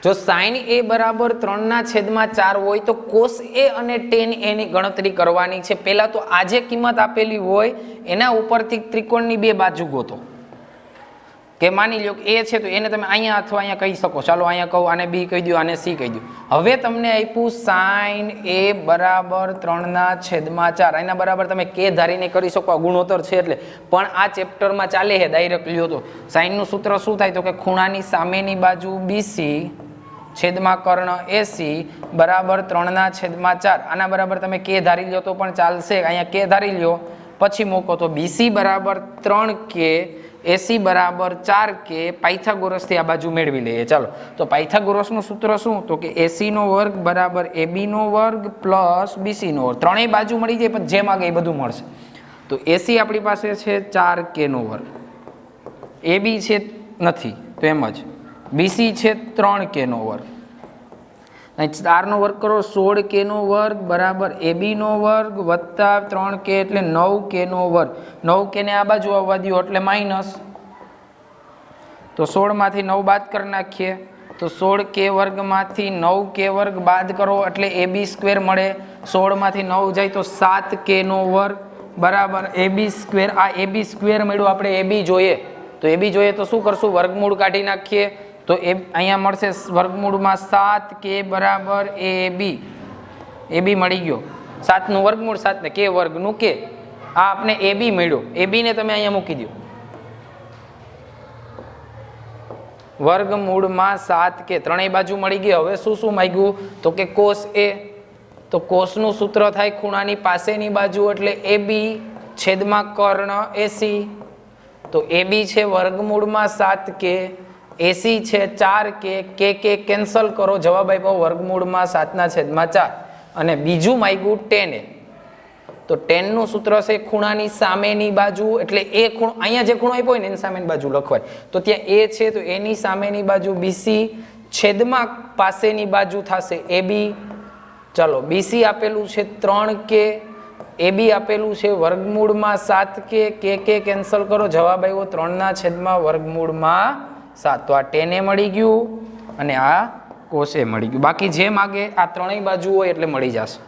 જો sin a બરાબર 3/4 હોય તો cos a અને tan a ની ગણતરી કરવાની છે। પહેલા તો આ જે કિંમત આપેલી હોય એના ઉપરથી ત્રિકોણની બે બાજુ ગોતો કે માની લ્યો કે a છે તો એને તમે અહીંયા અથવા અહીંયા કહી શકો। ચાલો અહીંયા કહું, આને b કહી દો, આને c કહી દો। હવે તમને આપ્યું sin a બરાબર 3/4, એના બરાબર તમે k ધારીને કરી શકો, આ ગુણોત્તર છે એટલે। પણ આ ચેપ્ટરમાં ચાલે છે ડાયરેક્ટ લ્યો તો sin નું સૂત્ર શું થાય તો કે ખૂણાની સામેની બાજુ bc છેદમાં કર્ણ AC બરાબર 3/4। આના બરાબર તમે k ધારી લ્યો તો પણ ચાલશે, અહીંયા k ધારી લ્યો પછી મૂકો તો BC બરાબર 3k, AC બરાબર 4k, પાયથાગોરસથી આ બાજુ મેળવી લઈએ। ચાલો તો પાયથાગોરસનું સૂત્ર શું તો કે AC નો વર્ગ બરાબર AB નો વર્ગ પ્લસ BC નો વર્ગ, ત્રણેય બાજુ મળી જાય પણ જે માગે એ બધું મળશે। તો AC આપણી પાસે છે 4k નો વર્ગ, AB છે નથી તો એમ જ, BC છે 3k નો વર્ગ, 4 નો વર્ગ કરો 16k નો વર્ગ બરાબર AB નો વર્ગ વત્તા 3k એટલે 9k નો વર્ગ। 9k ને આ બાજુ આવવા દો એટલે માઇનસ, તો 16 માંથી 9 બાદ કરી નાખીએ તો 16k વર્ગમાંથી 9k વર્ગ બાદ કરો એટલે AB સ્ક્વેર મળે। 16 માંથી 9 જાય તો 7k નો વર્ગ બરાબર AB સ્ક્વેર। આ AB સ્ક્વેર મળ્યું, આપણે AB જોઈએ તો AB જોઈએ તો શું કરશું, વર્ગમૂળ કાઢી નાખીએ તો એ અહીંયા મળશે વર્ગમૂળમાં 7k બરાબર AB, AB મળી ગયો। 7 નું વર્ગમૂળ 7 ને k વર્ગનું k, આ આપણે AB મળ્યો, AB ને તમે અહીંયા મૂકી દો વર્ગમૂળમાં 7k, ત્રણેય બાજુ મળી ગઈ। હવે શું શું માંગ્યું તો કે cos a, તો cos નું સૂત્ર થાય ખૂણાની પાસેની બાજુ એટલે AB છેદમાં કર્ણ AC, તો AB છે વર્ગમૂળમાં 7k, AC છે 4k, k કેન્સલ કરો, જવાબ આપ્યો વર્ગમૂળમાં 7/4। અને બીજું માંગ્યું tan a, તો tan નું સૂત્ર છે ખૂણાની સામેની બાજુ એટલે એ ખૂણો, અહીંયા જે ખૂણો આપ્યો હોય ને એની સામેની બાજુ લખવાય, તો ત્યાં a છે તો એની સામેની બાજુ BC છેદમાં પાસેની બાજુ થશે AB। ચલો BC આપેલું છે 3k, AB આપેલું છે વર્ગમૂળમાં 7k, k કેન્સલ કરો, જવાબ આવ્યો 3/√7। તો આ tan a મળી ગયું અને આ cos a મળી ગયું। બાકી જે માગે આ ત્રણેય બાજુ હોય એટલે મળી જશે।